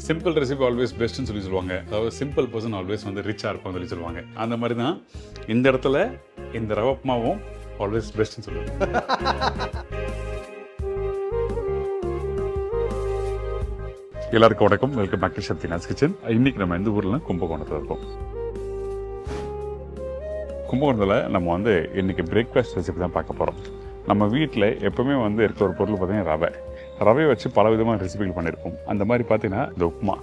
Simple recipe always பெஸ்ட்னு சொல்லி சொல்லுவாங்க. அதாவது சிம்பிள் பர்சன் ஆல்வேஸ் வந்து ரிச்சாக இருக்கும்னு சொல்லி சொல்லுவாங்க. அந்த மாதிரி தான் இந்த இடத்துல இந்த ரவா உப்புமாவும் ஆல்வேஸ் பெஸ்ட்னு சொல்லுவாங்க. எல்லாருக்கும் வணக்கம். Welcome back to Sathyanath kitchen. இன்னைக்கு நம்ம எந்த ஊர்ல கும்பகோணத்தில் இருக்கோம். கும்பகோணத்தில் நம்ம வந்து இன்னைக்கு பிரேக்ஃபாஸ்ட் ரெசிபி தான் பார்க்க போகிறோம். நம்ம வீட்டில் எப்பவுமே வந்து இருக்க ஒரு பொருள் பார்த்தீங்கன்னா ரவை வச்சு பல விதமான ரெசிபிகள் பண்ணியிருப்போம். அந்த மாதிரி பார்த்தீங்கன்னா இந்த உப்புமா,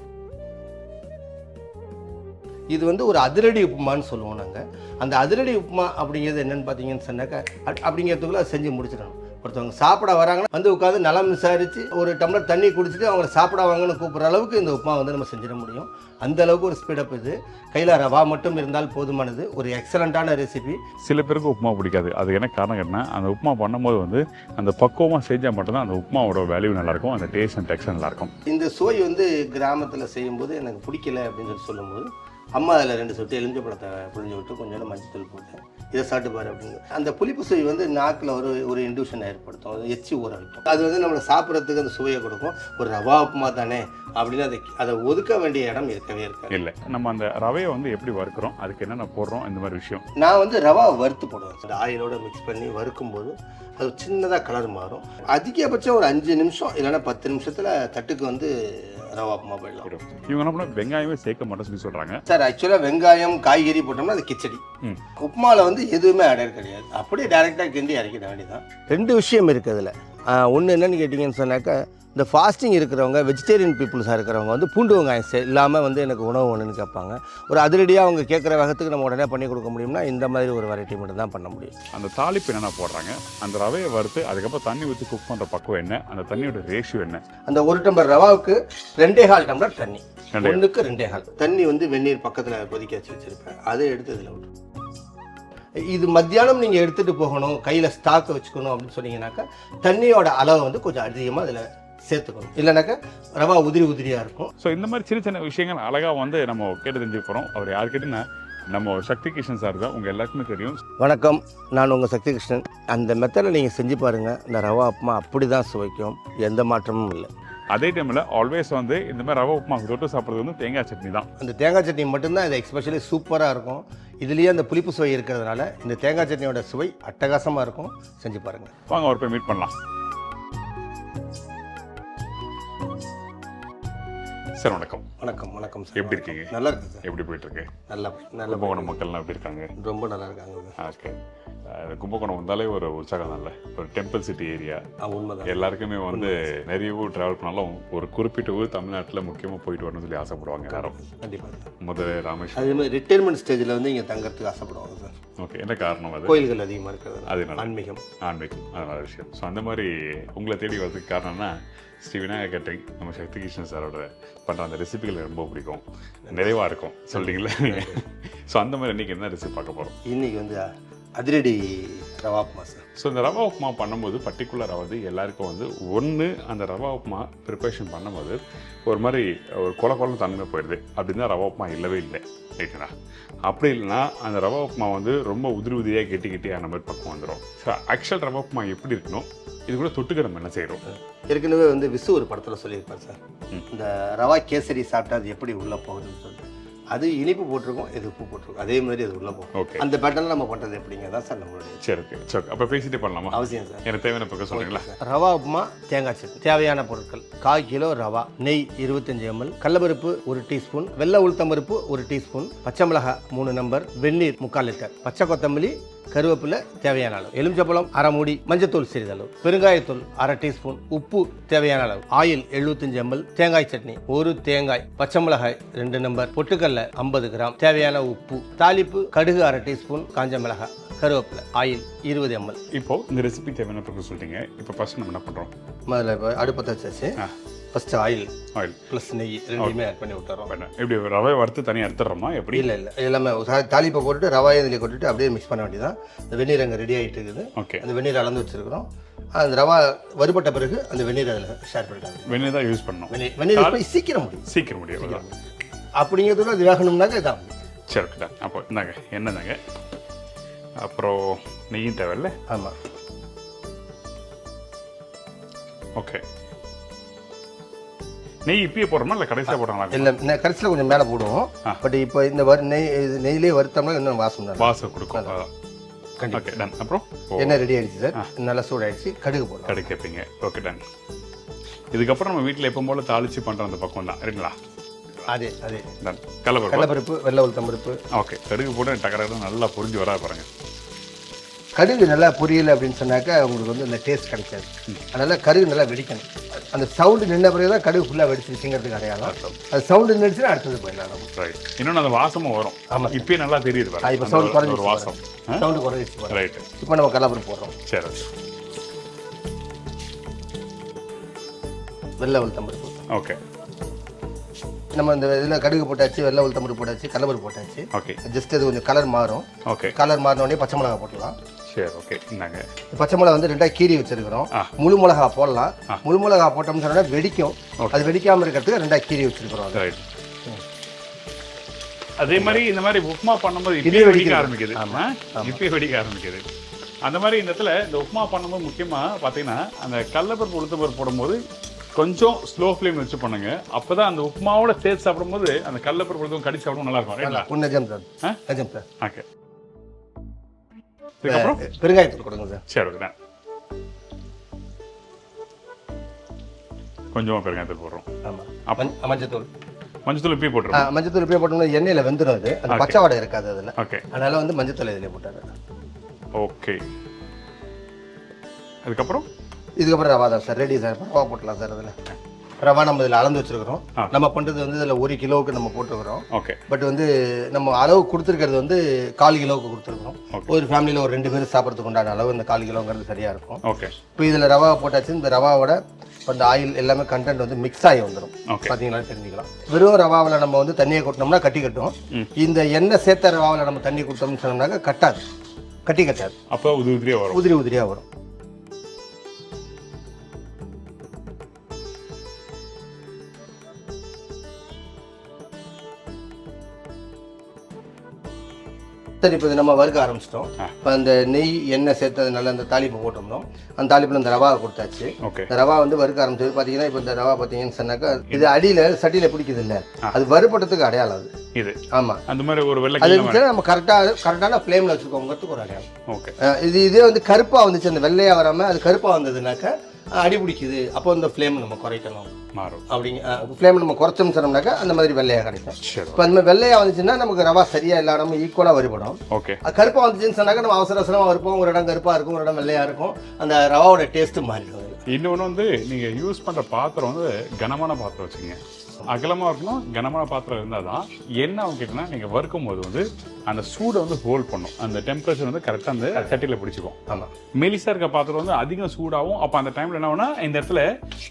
இது வந்து ஒரு அதிரடி உப்புமான்னு சொல்லுவோம் நாங்கள். அந்த அதிரடி உப்புமா அப்படிங்கிறது என்னென்னு பார்த்தீங்கன்னு சொன்னாக்கா அப்படிங்கிறதுக்குள்ள அதை செஞ்சு முடிச்சிடணும். ஒருத்தவங்க சாப்பிட வராங்கன்னா வந்து உட்காந்து நலம் விசாரித்து ஒரு டம்ளர் தண்ணி குடிச்சிட்டு அவங்கள சாப்பிட வாங்கன்னு கூப்பிட்ற அளவுக்கு இந்த உப்புமா வந்து நம்ம செஞ்சிட முடியும். அந்த அளவுக்கு ஒரு ஸ்பீடப் இது. கையில் ரவா மட்டும் இருந்தால் போதுமானது. ஒரு எக்ஸலண்ட்டான ரெசிபி. சில பேருக்கு உப்புமா பிடிக்காது. அது என்ன காரணம் கேட்டால், அந்த உப்புமா பண்ணும்போது வந்து அந்த பக்குவமாக செஞ்சால் மட்டும்தான் அந்த உப்புமாவோட வேல்யூ நல்லாயிருக்கும், அந்த டேஸ்ட் அண்ட் டெக்ஸ்டர் நல்லாயிருக்கும். இந்த சுவை வந்து கிராமத்தில் செய்யும்போது எனக்கு பிடிக்கல அப்படின்னு சொல்லும்போது அம்மா அதில் 2 சொட்டு எலுமிச்சை பழத்தை புழிஞ்சு விட்டு கொஞ்சம் மஞ்சள் போட்டேன், இதை சாப்பிட்டு பாரு அப்படின்னு. அந்த புளிப்பு சுவை வந்து நாக்கில் ஒரு இன்டியூஷனை ஏற்படுத்தும், அது எச்சி ஊறட்டும். அது வந்து நம்மளை சாப்பிட்றதுக்கு அந்த சுவையை கொடுக்கும். ஒரு ரவா உப்புமா தானே அப்படின்னு அதை ஒதுக்க வேண்டிய இடம் இருக்கவே இருக்காது. இல்லை, நம்ம அந்த ரவையை வந்து எப்படி வறுக்கிறோம், அதுக்கு என்னென்ன போடுறோம், இந்த மாதிரி விஷயம். நான் வந்து ரவா வறுத்து போடுவேன். அந்த ஆயிலோட மிக்ஸ் பண்ணி வறுக்கும்போது அது சின்னதாக கலர் மாறும். அதிகபட்சம் ஒரு 5 நிமிஷம் இல்லைன்னா 10 நிமிஷத்தில் தட்டுக்கு வந்து ரவா உப்புமா போயிடலாம். இவங்க என்ன பண்ண வெங்காயமே சேர்க்க மாட்டோம் சொல்லி சொல்கிறாங்க. சார் ஆக்சுவலாக வெங்காயம் காய்கறி போட்டோம்னா அது கிச்சடி. உப்புமாவில் வந்து எதுவுமே ஆடர் கிடையாது. அப்படியே டைரெக்டாக கிண்டி இறக்கிட வேண்டியதான். 2 விஷயம் இருக்குது அதில். ஒன்று என்னென்னு கேட்டிங்கன்னு சொன்னாக்கா, இந்த ஃபாஸ்டிங் இருக்கிறவங்க, வெஜிடேரியன் பீப்புள்ஸாக இருக்கிறவங்க வந்து பூண்டு வெங்காயம் இல்லாமல் வந்து எனக்கு உணவு ஒன்றுன்னு கேட்பாங்க. ஒரு அதிரடியாக அவங்க கேட்குற வேகத்துக்கு நம்ம உடனே பண்ணி கொடுக்க முடியும்னா இந்த மாதிரி ஒரு வெரைட்டி மட்டும் தான் பண்ண முடியும். அந்த தாளிப்பு என்னென்ன போடுறாங்க, அந்த ரவையை வறுத்து அதுக்கப்புறம் தண்ணி ஊற்றி குக் பண்ணுற பக்குவம் என்ன, அந்த தண்ணியோட ரேஷியோ என்ன. அந்த 1 டம்ளர் ரவாவுக்கு 2.25 டம்ளர் தண்ணி, 1க்கு 2.25 தண்ணி வந்து வெந்நீர் பக்கத்தில் கொதிக்க வச்சுருப்பேன். அதை எடுத்து இதில் விட்டு, இது மத்தியானம் நீங்கள் எடுத்துகிட்டு போகணும், கையில் ஸ்டாக்கை வச்சுக்கணும் அப்படின்னு சொன்னீங்கன்னாக்கா தண்ணியோட அளவை வந்து கொஞ்சம் அதிகமாக அதில் சேர்த்துக்கணும். இல்லைனாக்கா ரவா உதிரியாக இருக்கும். ஸோ இந்த மாதிரி சின்ன சின்ன விஷயங்கள் அழகாக வந்து நம்ம கேட்டு தெரிஞ்சுக்க போகிறோம். அவர் யார் கேட்டிங்கன்னா நம்ம சக்தி கிருஷ்ணன் சார் தான். உங்கள் எல்லாருக்குமே தெரியும். வணக்கம், நான் உங்கள் சக்தி கிருஷ்ணன். அந்த மெத்தடில் நீங்கள் செஞ்சு பாருங்கள். இந்த ரவா உப்புமா அப்படி தான் சுவைக்கும், எந்த மாற்றமும் இல்லை. அதே டைமில் ஆல்வேஸ் வந்து இந்த மாதிரி ரவா உப்புமா தொட்டு சாப்பிட்றது வந்து தேங்காய் சட்னி தான். அந்த தேங்காய் சட்னி மட்டும்தான் இது எக்ஸ்பெஷலி சூப்பராக இருக்கும். இதுலேயே அந்த புளிப்பு சுவை இருக்கிறதுனால இந்த தேங்காய் சட்னியோட சுவை அட்டகாசமாக இருக்கும். செஞ்சு பாருங்கள். வாங்க அவர் போய் மீட் பண்ணலாம். சார் வணக்கம். வணக்கம். வணக்கம் சார். எப்படி இருக்கீங்க? நல்லா இருக்கு சார். எப்படி போயிட்டு இருக்கு? நல்லா கும்பகோணம் மக்கள்லாம் எப்படி இருக்காங்க? ரொம்ப நல்லா இருக்காங்க. ஓகே. கும்பகோணம் வந்தாலே ஒரு உற்சாகம் இல்லை, ஒரு டெம்பிள் சிட்டி ஏரியா. உண்மைதான். எல்லாருக்குமே வந்து நிறைய ஊர் ட்ராவல் பண்ணாலும் ஒரு குறிப்பிட்ட ஊர் தமிழ்நாட்டில் முக்கியமாக போயிட்டு வரணும்னு சொல்லி ஆசைப்படுவாங்க எல்லாரும். கண்டிப்பாக. முதல்ல ராமேஸ்வரம், அதே மாதிரி ரிட்டைர்மெண்ட் ஸ்டேஜில் வந்து இங்கே தங்கறதுக்கு ஆசைப்படுவாங்க சார். ஓகே. என்ன காரணம்? அது கோயில்கள் அதிகமாக இருக்கிறது. அது ஆன்மீகம் அது நல்ல விஷயம். ஸோ அந்த மாதிரி உங்களை தேடி வரதுக்கு காரணம்னா ஸ்ரீ விநாயகர் கேட்டரிங், நம்ம சக்தி கிருஷ்ணன் சாரோட பண்ணுற அந்த ரெசிபிகள் ரொம்ப பிடிக்கும், நிறைவாக இருக்கும் சொல்லிட்டீங்களா? ஸோ அந்த மாதிரி இன்றைக்கி என்ன ரெசிபி பார்க்க போகிறோம்? இன்றைக்கி வந்து அதிரடி ரவா உப்புமா சார். ஸோ இந்த ரவா உப்புமா பண்ணும்போது பர்டிகுலராக வந்து எல்லாருக்கும் வந்து ஒன்று அந்த ரவா உப்புமா ப்ரிப்பரேஷன் பண்ணும்போது ஒரு மாதிரி ஒரு கொல தன்மை போயிடுது. அப்படின்னா ரவா உப்புமா இல்லவே இல்லை, ரைட்டுங்களா? அப்படி இல்லைன்னா அந்த ரவா உப்புமா வந்து ரொம்ப உதிரியாக கெட்டி அந்த மாதிரி பக்கம் வந்துடும். ஸோ ஆக்சுவல் ரவா உப்புமா எப்படி இருக்கணும், இது கூட தொட்டுக்க நம்ம என்ன செய்கிறோம்? ஏற்கனவே வந்து விசு ஒரு படத்தில் சொல்லியிருப்பார் சார், இந்த ரவா கேசரி சாப்பிட்டா அது எப்படி உள்ளே போகுதுன்னு சொல்லிட்டு. அது இனிப்பு போட்டிருக்கோம், இது உப்பு போட்டிருக்கோம், அதே மாதிரி அது உள்ளே போகும். ஓகே. அந்த பேட்டர்னில் நம்ம பண்ணுறது எப்படிங்க தான் சார் நம்மளுடைய. சரி, ஓகே. சரி, அப்போ பேசிட்டே பண்ணலாமா? அவசியம் சார். எனக்கு தேவையான பக்கம் சொல்கிறீங்களா? ரவா உப்புமா, தேங்காய் சட்னி. தேவையான பொருட்கள்: 1/4 கிலோ ரவா, நெய் 25 ml, கடலப்பருப்பு 1 டீஸ்பூன், வெள்ளை உளுத்தம்பருப்பு 1 டீஸ்பூன், பச்சை மிளகாய் 3 நம்பர், வெந்நீர் 3/4 லிட்டர், பச்சை கொத்தமல்லி, கருவேப்பிலை தேவையான அளவு, எலுமிச்சப்பழம் 1/2 மூடி, மஞ்சத்தூள் சிறிதளவு, பெருங்காயத்தூள் 1/2 டீஸ்பூன், உப்பு தேவையான அளவு, ஆயில் 75 ml, தேங்காய் சட்னி 1 தேங்காய், பச்சை மிளகாய் 2 நம்பர், பொட்டுக்கல்ல 50 கிராம், தேவையான உப்பு, தாளிப்பு கடுகு 1/2 டீஸ்பூன், காஞ்ச மிளகாய், கருவேப்பிலை, ஆயில் 20 ml. இப்போ இந்த ரெசிபி தேவையான பக்கம் சொல்லிட்டீங்க. இப்போ ஃபர்ஸ்ட் நம்ம என்ன பண்ணுறோம்? முதல்ல இப்போ அடுப்பத்தை வச்சாச்சு. ஃபர்ஸ்ட் ஆயில் ப்ளஸ் நெய் ரெண்டுமே ஆட் பண்ணி விட்டுறோம். எப்படி ரவை வறுத்து தனியாக எடுத்துடுறோமா எப்படி? இல்லை எல்லாமே தாளிப்பை போட்டுட்டு ரவாயை இதில் கொட்டுட்டு அப்படியே மிக்ஸ் பண்ண வேண்டியதான். இந்த வெந்நீர் அங்கே ரெடி ஆகிட்டு இருக்குது. ஓகே. அந்த வெந்நீர் அளந்து வச்சுருக்கிறோம். அந்த ரவா வறுபட்ட பிறகு அந்த வெந்நீர் அதில் ஷேர் பண்ணிட்டாங்க. வெந்நீர் தான் யூஸ் பண்ணணும். வெந்நீர் சீக்கிரம் முடியும் அப்படிங்கிறதோட அது வேகணும்னாக்க இதான். சரி, ஓகே. அப்போ இந்தாங்க எண்ணெய் தாங்க, அப்புறம் நெய்யும் தேவையில்ல. ஆமாம். ஓகே. நெய் இப்பயே போடுறோமா இல்லை கடைசியாக போடுறாங்களா? இல்லை கடைசியில் கொஞ்சம் மேலே போடுவோம். பட் இப்போ இந்த நெய்லேயே வறுத்தோம்னா இன்னும் வாசம் கொடுக்கும். Okay done. அப்புறம் என்ன ரெடி ஆயிடுச்சு சார், நல்லா சூடாயிடுச்சு. கடுகு போடலாம். கடுகு கேட்பீங்க. Okay done. இதுக்கப்புறம் நம்ம வீட்டில் எப்போ போல தாளிச்சு பண்ணுற அந்த பக்கம் தான் சரிங்களா? அதே டன். கடலைப்பருப்பு, வெள்ளை உளுத்தம் பருப்பு. ஓகே, கடுகு போட்டு டக்கரை நல்லா பொரிஞ்சு வரா பாருங்க. கடுகு நல்லா பொரியலை அப்படின்னு சொன்னாக்கா உங்களுக்கு வந்து இந்த டேஸ்ட் கிடைக்காது. அதனால் கடுகு நல்லா வெடிக்கணும். அந்த சவுண்டு நின்ற பிறகு தான் கடுகு ஃபுல்லாக வெடிச்சிருச்சுங்கிறதுக்கு அடையாளம். அது சவுண்டு நின்றுச்சுன்னா அடுத்தது போயிடலாம். ரைட். இன்னொன்று அந்த வாசமும் வரும். ஆமாம், இப்பயே நல்லா தெரியுது பாருங்க. இப்போ சவுண்டு குறைஞ்சி ஒரு வாசம், சவுண்டு குறைஞ்சி. ரைட். இப்போ நம்ம கடலைப்பருப்பு போடுறோம். சரி. வெள்ளை உளுத்தம் பருப்பு. ஓகே. நம்ம இந்த இதில் கடுகு போட்டாச்சு, வெள்ளை உளுத்தம் பருப்பு போட்டாச்சு, கடலைப்பருப்பு போட்டாச்சு. ஓகே. ஜஸ்ட் அது கொஞ்சம் கலர் மாறும். ஓகே. கலர் மாறின உடனே பச்சை மிளகா போட்டுடலாம். சரி. ஓகே. இந்தாங்க பச்சை மிளகா வந்து 2 கீரி வச்சிருக்கிறோம். முழு மிளகா போடலாம். முழு மிளகா போட்டோம்னு சொன்னா வெடிக்கும். அது வெடிக்காமல் இருக்கிறதுக்கு 2 கீரி வச்சிருக்கிறோம். ரைட். அதே மாதிரி இந்த மாதிரி உப்புமா பண்ணும்போது இப்பயே வெடிக்க ஆரம்பிக்குது. இப்பயே வெடிக்க ஆரம்பிக்குது. அந்த மாதிரி இந்த இடத்துல இந்த உப்புமா பண்ணும்போது முக்கியமாக பார்த்தீங்கன்னா அந்த கடலைப்பருப்பு உளுத்தம்பருப்பு போடும்போது கொஞ்சம் ஸ்லோ ஃப்ளேம் வச்சு பண்ணுங்க. அப்பதான் அந்த உப்புமாவோட சேர்த்து சாப்பிடும்போது அந்த கடலைப்பருப்பு உளுத்தம் கடிச்சு சாப்பிடும் நல்லா இருக்கும். நிஜம் சார். ஓகே. இதுக்கப்புறம் பெருங்காயத்தூள் கொடுங்க சார். சரி. ஓகே. கொஞ்சமாக பெருங்காயத்தூள் போடுறோம். ஆமாம். மஞ்சத்தூள் இப்பயே போட்டுருவோம். மஞ்சத்தூள் இப்பயே போட்டோம்னா எண்ணெயில் வெந்துடும். அது அந்த பச்சை வாடை இருக்காது அதில். ஓகே. அதனால வந்து மஞ்சத்தூள் இதில் போட்டாரு. ஓகே. இதுக்கப்புறம் ரவா தான் சார். Ready sir. ரவா போட்டலாம் சார். அதில் ரவா நம்ம இதில் அளந்து வச்சிருக்கிறோம். நம்ம பண்ணுறது வந்து இதில் 1 கிலோவுக்கு நம்ம போட்டுருக்கிறோம். ஓகே. பட் வந்து நம்ம அளவு கொடுத்துருக்கிறது வந்து 1/4 கிலோவுக்கு கொடுத்துருக்கோம். ஒரு ஃபேமிலியில் ஒரு 2 பேர் சாப்பிட்றதுக்கு உண்டான அளவு இந்த 1/4 கிலோங்கிறது சரியாக இருக்கும். ஓகே. இப்போ இதில் ரவா போட்டாச்சு. இந்த ரவாவோட அந்த ஆயில் எல்லாமே கண்டென்ட் வந்து மிக்ஸ் ஆகி வந்துடும். பார்த்தீங்கன்னா தெரிஞ்சுக்கலாம். வெறும் ரவாவில் நம்ம வந்து தண்ணியை கொட்டினோம்னா கட்டி கட்டும். இந்த எண்ணெய் சேர்த்த ரவாவில் நம்ம தண்ணி கொடுத்தோம்னு சொன்னோம்னாக்க கட்டாது. கட்டாது. அப்போ உதிரியாக வரும். சரி, இப்போ நம்ம வறுக்க ஆரம்பிச்சிட்டோம். இப்போ அந்த நெய் எண்ணெய் சேர்த்ததுனால அந்த தாளிப்பு போட்டோம்னோம். அந்த தாளிப்பில் இந்த ரவா கொடுத்தாச்சு. இந்த ரவா வந்து வறுக்க ஆரம்பிச்சது. பார்த்தீங்கன்னா இப்போ இந்த ரவா பார்த்தீங்கன்னு சொன்னாக்கா இது அடியில் சட்டியில் பிடிக்குது இல்லை, அது வறுபட்டத்துக்கு அடையாளம். அது இது ஆமாம். அந்த மாதிரி ஒரு வெள்ளை அது நம்ம கரெக்டான ஃப்ளேமில் வச்சுருக்கோங்கிறதுக்கு ஒரு அடையாளம். ஓகே. இதே வந்து கருப்பாக வந்துச்சு, அந்த வெள்ளையாக வராமல் அது கருப்பாக வந்ததுனாக்கா அடி பிடிக்குது. அப்போ இந்த ஃப்ளேம் நம்ம குறைக்கணும். மாறும் அப்படிங்க. ஃப்ளேம் நம்ம குறைச்சோம்னு சொன்னோம்னாக்கா அந்த மாதிரி வெள்ளையாக கிடைக்கும். இப்போ அந்த மாதிரி வெள்ளையாக வந்துச்சுன்னா நமக்கு ரவா சரியாக இல்லாம ஈக்குவலாக வறுபடும். ஓகே. கருப்பாக வந்துச்சுன்னு சொன்னாக்கா நம்ம அவசரமாக வறுப்போம். ஒரு இடம் கருப்பாக இருக்கும், ஒரு இடம் வெள்ளையாக இருக்கும். அந்த ரவாவோட டேஸ்ட்டு மாறிடும். இன்னொன்று வந்து நீங்கள் யூஸ் பண்ணுற பாத்திரம் வந்து கனமான பாத்திரம் வச்சுங்க. அகலமாக இருக்கணும். கனமான பாத்திரம் இருந்தால் தான் என்ன அவங்க கேட்டீங்கன்னா நீங்கள் வறுக்கும் போது வந்து அந்த சூடை வந்து ஹோல்ட் பண்ணும். அந்த டெம்பரேச்சர் வந்து கரெக்டாக அந்த சட்டியில் பிடிச்சிக்கும். ஆமாம். மெலிசாக இருக்க பாத்திரம் வந்து அதிகம் சூடாகும். அப்போ அந்த டைமில் என்ன ஆகுனா இந்த இடத்துல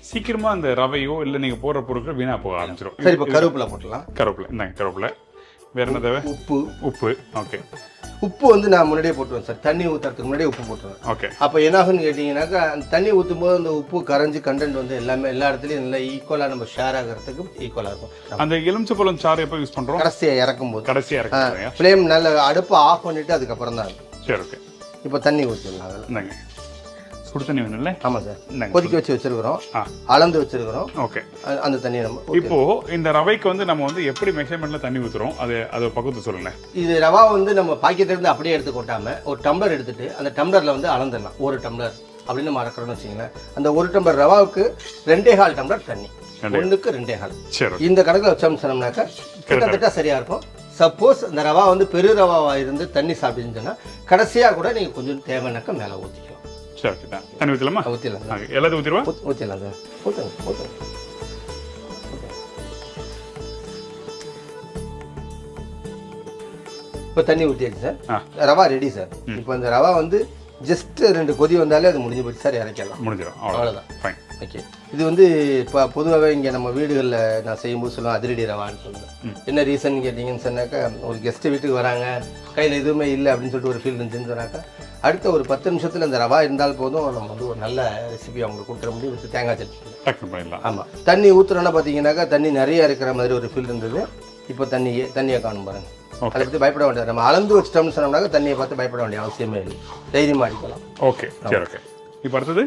சீக்கிரமாக அந்த ரவையோ இல்லை நீங்கள் போடுற பொருட்கள் வீணாக போக ஆரம்பிச்சிடும். சரி, இப்போ கருவேப்பிலை போட்டலாம். இந்தாங்க கருவேப்பிலை. வேறு என்ன தேவை? உப்பு. ஓகே. உப்பு வந்து நான் முன்னாடியே போட்டுருவேன் சார். தண்ணி ஊற்றுறதுக்கு முன்னாடியே உப்பு போட்டுருவேன். ஓகே. அப்போ என்ன ஆகுன்னு கேட்டிங்கன்னாக்கா அந்த தண்ணி ஊற்றும் போது அந்த உப்பு கரைஞ்சி கண்டென்ட் வந்து எல்லா இடத்துலையும் நல்லா ஈக்குவலாக நம்ம ஷேர் ஆகிறதுக்கு ஈக்குவலாக இருக்கும். அந்த எலுமிச்சம்பழம் சாறு எப்போ யூஸ் பண்ணுறோம்? கடைசியாக இறக்கும் போது. ஃப்ளேம் நல்ல அடுப்பு ஆஃப் பண்ணிவிட்டு அதுக்கப்புறம் தான். சரி. ஓகே. இப்போ தண்ணி ஊற்றிடலாம். அதில் சுடு தண்ணி வேணும்ல? ஆமாம் சார். கொதிக்க வச்சு வச்சிருக்கிறோம், அளந்து வச்சிருக்கிறோம். ஓகே. அந்த தண்ணியை நம்ம இப்போ இந்த ரவைக்கு வந்து நம்ம வந்து எப்படி மெஷர்மெண்ட்ல தண்ணி ஊற்றுறோம் அது பக்கத்து சொல்லுங்க. இது ரவா வந்து நம்ம பாக்கெட்ல இருந்து அப்படியே எடுத்து கொட்டாம ஒரு டம்ளர் எடுத்துட்டு அந்த டம்ளர்ல வந்து அளந்துடலாம். 1 டம்ளர் அப்படின்னு நம்ம அறக்கிறோம்னு வச்சுங்களேன். அந்த 1 டம்ளர் ரவாவுக்கு 2.25 டம்ளர் தண்ணி. 1க்கு 2.25. இந்த கணக்கில் வச்சோம்னு சொன்னோம்னாக்கா கிட்டத்தட்ட சரியா இருக்கும். சப்போஸ் இந்த ரவா வந்து பெரு ரவாவா இருந்து தண்ணி சாப்பிட்டுச்சுன்னா கடைசியாக கூட நீங்கள் கொஞ்சம் தேவைனாக்கா மேலே ஊற்றிக்கலாம். சரி. தண்ணி ஊற்றலாமா? ஊற்றிடலாம். எல்லாத்தையும் ஊற்றிடுவா? ஊற்றிடலாம் சார். ஊற்றுங்க. இப்போ தண்ணி ஊற்றியாச்சு சார். Rava ready sir. இப்போ இந்த ரவா வந்து ஜஸ்ட் 2 கொதி வந்தாலே அது முடிஞ்சு போச்சு சார். இறக்கலாம். முடிஞ்சிடும். அவ்வளோதான். ஃபைன். ஓகே. இது வந்து இப்போ பொதுவாகவே இங்கே நம்ம வீடுகளில் நான் செய்யும்போது சொல்லுவேன் அதிரடி ரவான்னு சொல்லுவேன். என்ன ரீசன் கேட்டிங்கன்னு சொன்னாக்கா ஒரு கெஸ்ட்டு வீட்டுக்கு வராங்க, கையில் எதுவுமே இல்லை அப்படின்னு சொல்லிட்டு ஒரு ஃபீல் இருந்துச்சுன்னு சொன்னாக்கா அடுத்த ஒரு 10 நிமிஷத்தில் இந்த ரவா இருந்தால் போதும் நம்ம வந்து ஒரு நல்ல ரெசிபி அவங்களுக்கு கொடுக்குற முடியும். வித்து தேங்காய் சட்னி பண்ணலாம். ஆமாம். தண்ணி ஊற்றுறோன்னா பார்த்தீங்கன்னாக்கா தண்ணி நிறையா இருக்கிற மாதிரி ஒரு ஃபீல் இருந்தது. இப்போ தண்ணியை காணும் பாருங்கள். அதை பற்றி பயப்பட வேண்டியது. நம்ம அளந்து வச்சிட்டோம்னு சொன்னோம்னாக்கா தண்ணியை பார்த்து பயப்பட வேண்டிய அவசியமே இல்லை. தைரியமாக அடிக்கலாம். ஓகே. சரி. ஓகே. இப்போ அடுத்தது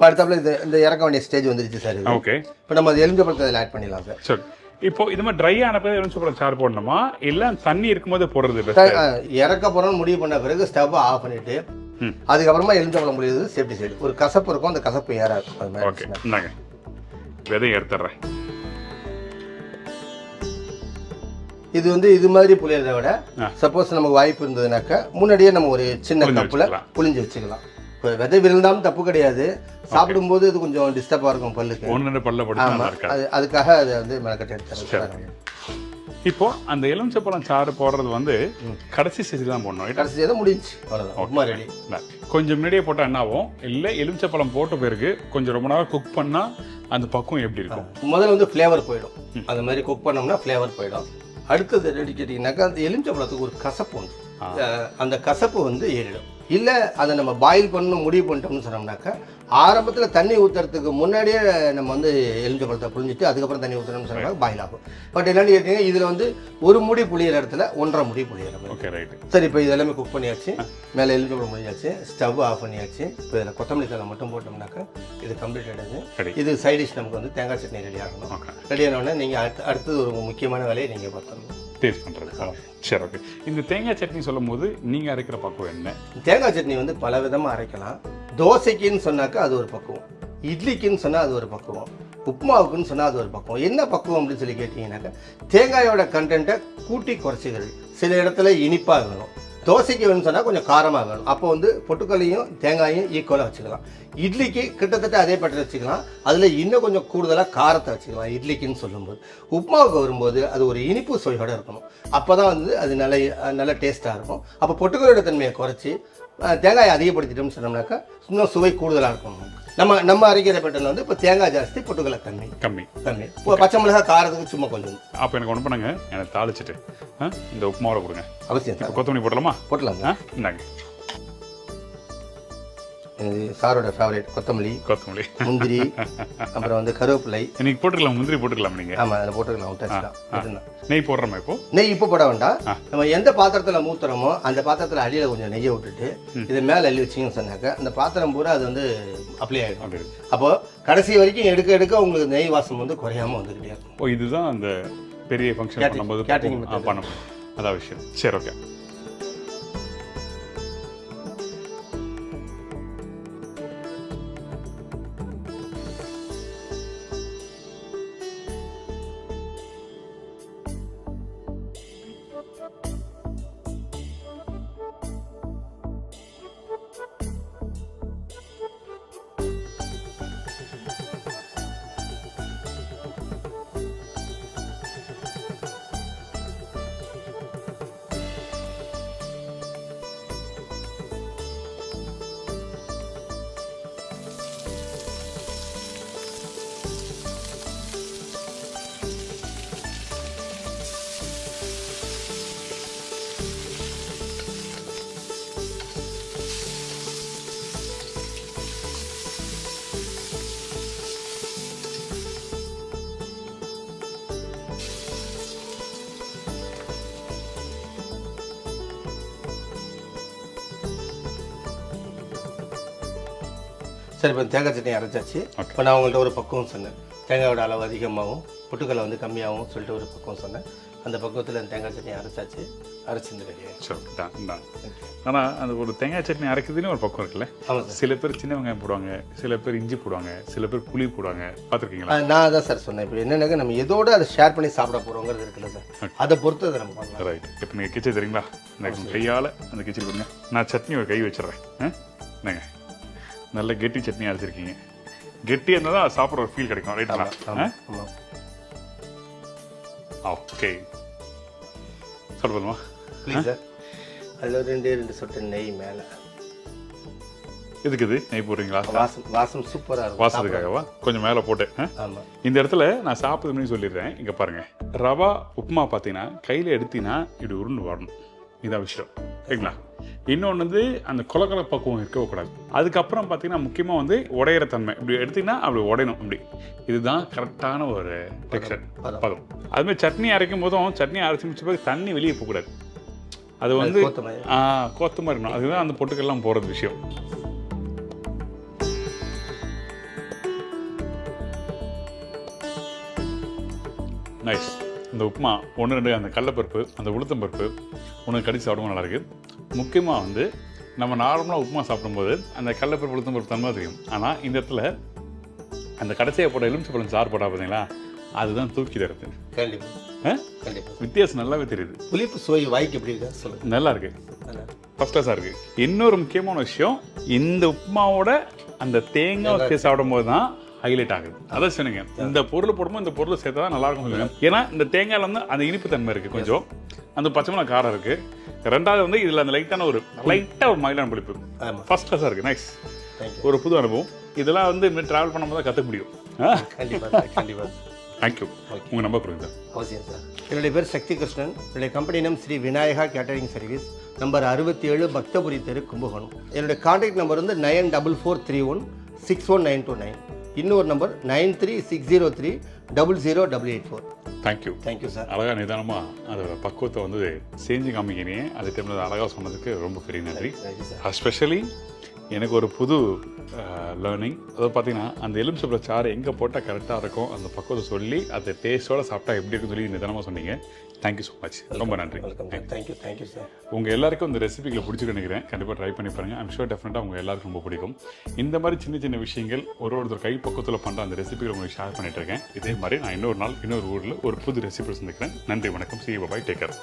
அடுத்தாப்புல இந்த இறக்க வேண்டிய ஸ்டேஜ் வந்துருச்சு சார் இது. ஓகே. இப்போ நம்ம அது எலுமிச்சம்பழத்தை அதில் ஆட் பண்ணிடலாம் சார். சரி, இப்போ இது மாதிரி ட்ரை ஆன பிறகு எலுமிச்சம்பழம் சாறு போடணுமா இல்லை தண்ணி இருக்கும்போது போடுறது பெஸ்ட்? இறக்க போகிறோம்னு முடிவு பண்ண பிறகு ஸ்டவ் ஆஃப் பண்ணிட்டு அதுக்கப்புறமா எலுமிச்சம்பழம் முடியுது சேஃப்டி சைடு. ஒரு கசப்பு இருக்கும், அந்த கசப்பு ஏறாது. அது மாதிரி ஓகே, இந்தாங்க விதையை எடுத்துடுறேன். இது வந்து இது மாதிரி புளியறதை விட சப்போஸ் நமக்கு வாய்ப்பு இருந்ததுனாக்கா முன்னாடியே நம்ம ஒரு சின்ன கப்பில் புளிஞ்சு வச்சுக்கலாம். இப்போ விதை விழுந்தாலும் தப்பு கிடையாது, சாப்பிடும்போது இது கொஞ்சம் டிஸ்டர்பாக இருக்கும் பல்லுக்கு. ஒன்று பல்ல படிச்சு அதுக்காக அதை வந்து மெனக்கட்டு எடுத்துறேன். இப்போ அந்த எலுமிச்சப்பழம் சாறு போடுறது வந்து கடைசி ஸ்டேஜ் தான் போடணும். கடைசி ஸ்டேஜ் முடிஞ்சு அவ்வளோதான், ரெடி. கொஞ்சம் முன்னாடியே போட்டால் என்ன ஆகும்? இல்லை எலுமிச்சப்பழம் போட்ட பிறகு கொஞ்சம் ரொம்ப நேரம் குக் பண்ணால் அந்த பக்குவம் எப்படி இருக்கும்? முதல்ல வந்து ஃப்ளேவர் போயிடும். அந்த மாதிரி குக் பண்ணோம்னா ஃப்ளேவர் போயிடும். அடுத்தது ரெடி கேட்டிங்கனாக்கா அந்த எலுமிச்சப்பழத்துக்கு ஒரு கசப்பு உண்டு. அந்த கசப்பு வந்து ஏறிடும். இல்லை அதை நம்ம பாயில் பண்ணணும் முடிவு பண்ணிட்டோம்னு சொன்னோம்னாக்கா ஆரம்பத்தில் தண்ணி ஊற்றுறதுக்கு முன்னாடியே நம்ம வந்து எலுமிச்சப்பழத்தை புழிஞ்சிட்டு அதுக்கப்புறம் தண்ணி ஊற்றணும்னு சொன்னாக்க பாயில் ஆகும். பட் என்னென்னு கேட்டிங்கன்னா இதில் வந்து ஒரு முடி புளியிற இடத்துல 1.5 முடி புளியிற மாதிரி. Okay, right. சரி, இப்போ இதெல்லாமே குக் பண்ணியாச்சு, மேலே எலுமிச்சப்பழம் முடிஞ்சாச்சு, ஸ்டவ் ஆஃப் பண்ணியாச்சு. இப்போ இதில் கொத்தமல்லி தழை மட்டும் போட்டோம்னாக்கா இது கம்ப்ளீட் ஆகிடுது. இது சைட் டிஷ் நமக்கு வந்து தேங்காய் சட்னி ரெடி ஆகணும். ரெடி ஆனோடனே நீங்கள் அடுத்தது ஒரு முக்கியமான வேலையை நீங்கள் பார்த்தணும், டேஸ்ட் பண்ணுறது. சரி, ஓகே. இந்த தேங்காய் சட்னி சொல்லும் போது நீங்கள் அரைக்கிற பக்குவம் என்ன? தேங்காய் சட்னி வந்து பல விதமாக அரைக்கலாம். தோசைக்குன்னு சொன்னாக்கா அது ஒரு பக்குவம், இட்லிக்குன்னு சொன்னால் அது ஒரு பக்குவம், உப்புமாவுக்குன்னு சொன்னால் அது ஒரு பக்குவம். என்ன பக்குவம் அப்படின்னு சொல்லி கேட்டிங்கனாக்கா தேங்காயோட கண்டென்ட்டை கூட்டி குறைச்சிக்கிறது. சில இடத்துல இனிப்பாக வேணும், தோசைக்கு வேணும்னு சொன்னால் கொஞ்சம் காரமாக வேணும். அப்போ வந்து பொட்டுக்கல்லையும் தேங்காயும் ஈக்குவலாக வச்சுக்கலாம். இட்லிக்கு கிட்டத்தட்ட அதே பட்டர் வச்சுக்கலாம், அதில் இன்னும் கொஞ்சம் கூடுதலாக காரத்தை வச்சுக்கலாம் இட்லிக்குன்னு சொல்லும்போது. உப்புமாவுக்கு வரும்போது அது ஒரு இனிப்பு சுவையோடு இருக்கணும். அப்போ தான் வந்து அது நல்ல டேஸ்ட்டாக இருக்கும். அப்போ பொட்டுக்கலோட தன்மையை குறைச்சி தேங்காயை அதிகப்படுத்திட்டோம்னு சொன்னோம்னாக்கா இன்னும் சுவை கூடுதலாக இருக்கும். நம்ம அரைக்கிற பேட்டர்ல வந்து இப்போ தேங்காய் ஜாஸ்தி, பொட்டுக்கலை கம்மி. இப்போ பச்சை மிளகாய் காரத்துக்கு சும்மா கொஞ்சம். அப்போ எனக்கு ஒன்று பண்ணுங்க, எனக்கு தாளிச்சிட்டு இந்த உப்புமாவோட கொடுங்க. அவசியம். கொத்தமல்லி போடலாமா? போட்டலாங்க. இந்தாங்க சாரோட ஃபேவரேட் கொத்தமல்லி, முந்திரி, அப்புறம் வந்து கருவேப்பிலை. இன்னைக்கு போட்டுக்கலாம், முந்திரி போட்டுக்கலாம் நீங்கள். ஆமாம், அதில் போட்டுக்கலாம். விட்டாச்சுதான். நெய் போடுறோமா? இப்போ நெய் இப்போ போட வேண்டாம். நம்ம எந்த பாத்திரத்தில் மூத்துறோமோ அந்த பாத்திரத்தில் அடியில் கொஞ்சம் நெய்யை விட்டுட்டு இதை மேலே அள்ளி வச்சிங்கன்னு சொன்னாக்க அந்த பாத்திரம் பூரா அது வந்து அப்ளை ஆகிடும். அப்போது கடைசி வரைக்கும் எடுக்க உங்களுக்கு நெய் வாசம் வந்து குறையாமல் வந்துக்கிட்டே இருக்கும். ஓ, இதுதான் அந்த பெரிய ஃபங்க்ஷன் பண்ணும்போது கேட்டரிங் பண்ணணும். அதான் விஷயம். சரி, ஓகே. சரி, இப்போ தேங்காய் சட்னி அரைச்சாச்சு. இப்போ நான் உங்கள்கிட்ட ஒரு பக்குவம் சொன்னேன், தேங்காயோட அளவு அதிகமாகவும் பொட்டுக்கல்லை வந்து கம்மியாகவும் சொல்லிட்டு ஒரு பக்குவம் சொன்னேன். அந்த பக்குவத்தில் அந்த தேங்காய் சட்னி அரைச்சாச்சு, அரைச்சிருந்து ரெடி. ஆனால் அந்த ஒரு தேங்காய் சட்னி அரைக்கிறதுன்னு ஒரு பக்கம் இருக்குல்ல? ஆமாம். சில பேர் சின்ன வெங்காயம் போடுவாங்க, சில பேர் இஞ்சி போடுவாங்க, சில பேர் புளி போடுவாங்க. பார்த்துருக்கீங்களா? நான் அதான் சார் சொன்னேன். இப்போ என்னென்னாக்க நம்ம எதோட அதை ஷேர் பண்ணி சாப்பிட போகிறோங்கிறது இருக்குல்ல சார், அதை பொறுத்து அதை நம்ம பண்ணலாம். ரைட். இப்போ நீங்கள் கிச்சடி தெரியுங்களா? இந்த கையால் அந்த கிச்சடி கொடுங்க. நான் சட்னி ஒரு கை வச்சிடுறேன். என்னங்க நல்ல கெட்டி சட்னி அரைச்சிருக்கீங்க. கெட்டியாக இருந்தால் தான் சாப்பிட்ற ஒரு ஃபீல் கிடைக்கும். ரைட்டுங்களா? ஓகே, சொல்லுமா ப்ளீஸ் சார். அதில் ரெண்டு சொட்டு நெய் மேலே. எதுக்கு இது நெய் போடுறீங்களா? வாசம் சூப்பராக இருக்கும். வாசத்துக்காகவா? கொஞ்சம் மேலே போட்டு. ஆமாம். இந்த இடத்துல நான் சாப்பிடுதுன்னு சொல்லிடுறேன். இங்கே பாருங்கள், ரவா உப்புமா பார்த்தீங்கன்னா கையில் எடுத்தீங்கன்னா இப்படி உருண்டு வரணும். இதான் விஷயம், சரிங்களா? இன்னொன்று வந்து அந்த கொலக்கொல பக்குவம் இருக்கக்கூடாது. அதுக்கப்புறம் பார்த்தீங்கன்னா முக்கியமாக வந்து உடையிற தன்மை. இப்படி எடுத்திங்கன்னா அப்படி உடையணும். அப்படி இதுதான் கரெக்டான ஒரு டெக்ஸ்சர், பதம். அதுமாதிரி சட்னி அரைக்கும் போதும் சட்னி அரைச்சி முடிச்ச பிறகு தண்ணி வெளியே போகக்கூடாது. அது வந்து கோத்த மாதிரி இருக்கணும். அதுதான் அந்த பொட்டுக்கெல்லாம் போகிறது விஷயம். நைஸ். இந்த உப்புமா 1-2 அந்த கடலைப்பருப்பு அந்த உளுத்தம்பருப்பு ஒன்று கடிச்சு சாப்பிடும்போது நல்லாயிருக்கு. முக்கியமாக வந்து நம்ம நார்மலாக உப்புமா சாப்பிடும்போது அந்த கடலைப்பருப்பு உளுத்தம்பருப்பு தன்மை தெரியும். ஆனால் இந்த இடத்துல அந்த கடைசியாக போட்ட எலுமிச்சம்பழம் சாறு போட்டால் பார்த்தீங்களா, அதுதான் தூக்கி தருது. கண்டிப்பாக கண்டிப்பாக வித்தியாசம் நல்லாவே தெரியுது. புளிப்பு சுவை வாய்க்கு எப்படி இருக்கா சொல்லுங்கள். நல்லா இருக்கு, ஃபர்ஸ்ட் கிளாஸாக இருக்குது. இன்னொரு முக்கியமான விஷயம், இந்த உப்புமாவோட அந்த தேங்காய் வச்சு சாப்பிடும் போது தான் ஹைலைட் ஆகுது. அதான் சொன்னீங்க, இந்த பொருள் போடும்போது இந்த பொருள் சேர்த்தா தான் நல்லா இருக்கும் சொல்லுங்க. ஏன்னா இந்த தேங்காயில் வந்து அந்த இனிப்பு தன்மை இருக்குது, கொஞ்சம் அந்த பச்சை மிளகாய் காரம் இருக்குது. ரெண்டாவது வந்து இதில் அந்த லைட்டாக ஒரு மைல்டான புளிப்பு. ஃபர்ஸ்ட் கிளாஸாக இருக்குது. நைஸ், ஒரு புது அனுபவம். இதெல்லாம் வந்து இன்னும் ட்ராவல் பண்ணும்போது தான் கற்றுக்க முடியும். கண்டிப்பாக கண்டிப்பாக. தேங்க்யூ. உங்கள் நம்பர் கொடுங்க சார். அவசியம் சார். என்னுடைய பேர் சக்தி கிருஷ்ணன். என்னுடைய company name Sri Vinayaka catering service, number 67 Bhakthapuri தெரு, கும்பகோணம். என்னுடைய கான்டாக்ட் நம்பர் வந்து 9443161929. இன்னொரு நம்பர் 9360300884. Thank you sir. அழகாக நிதானமாக அதோட பக்குவத்தை வந்து செஞ்சு காமிக்கிறீங்க. அதே டைமில் அழகாக சொன்னதுக்கு ரொம்ப பெரிய நன்றி. எஸ்பெஷலி எனக்கு ஒரு புது லேர்னிங். அதாவது பார்த்தீங்கன்னா அந்த எலுமிச்சம்பழ சாறு எங்கே போட்டால் கரெக்டாக இருக்கும் அந்த பக்குவத்தை சொல்லி அதை டேஸ்ட்டோட சாப்பிட்டா எப்படி இருக்குன்னு சொல்லி நிதானமாக சொன்னீங்க. Thank you so much. ரொம்ப நன்றி. Thank you sir. உங்கள் எல்லாருக்கும் இந்த ரெசிபிகளை பிடிச்சிருக்கு நினைக்கிறேன். கண்டிப்பாக ட்ரை பண்ணி பாருங்கள். ஐம் ஷூர் டெஃபினட்டாக உங்கள் எல்லாருக்கும் ரொம்ப பிடிக்கும். இந்த மாதிரி சின்ன சின்ன விஷயங்கள் ஒருத்தர் கை பக்கத்தில் பண்ணுற அந்த ரெசிபிகளை உங்களுக்கு ஷேர் பண்ணிட்டு இருக்கேன். இதே மாதிரி நான் இன்னொரு நாள் இன்னொரு ஊரில் ஒரு புது ரெசிபி சந்திக்கிறேன். நன்றி, வணக்கம். சி பாய், டேக் கேர்.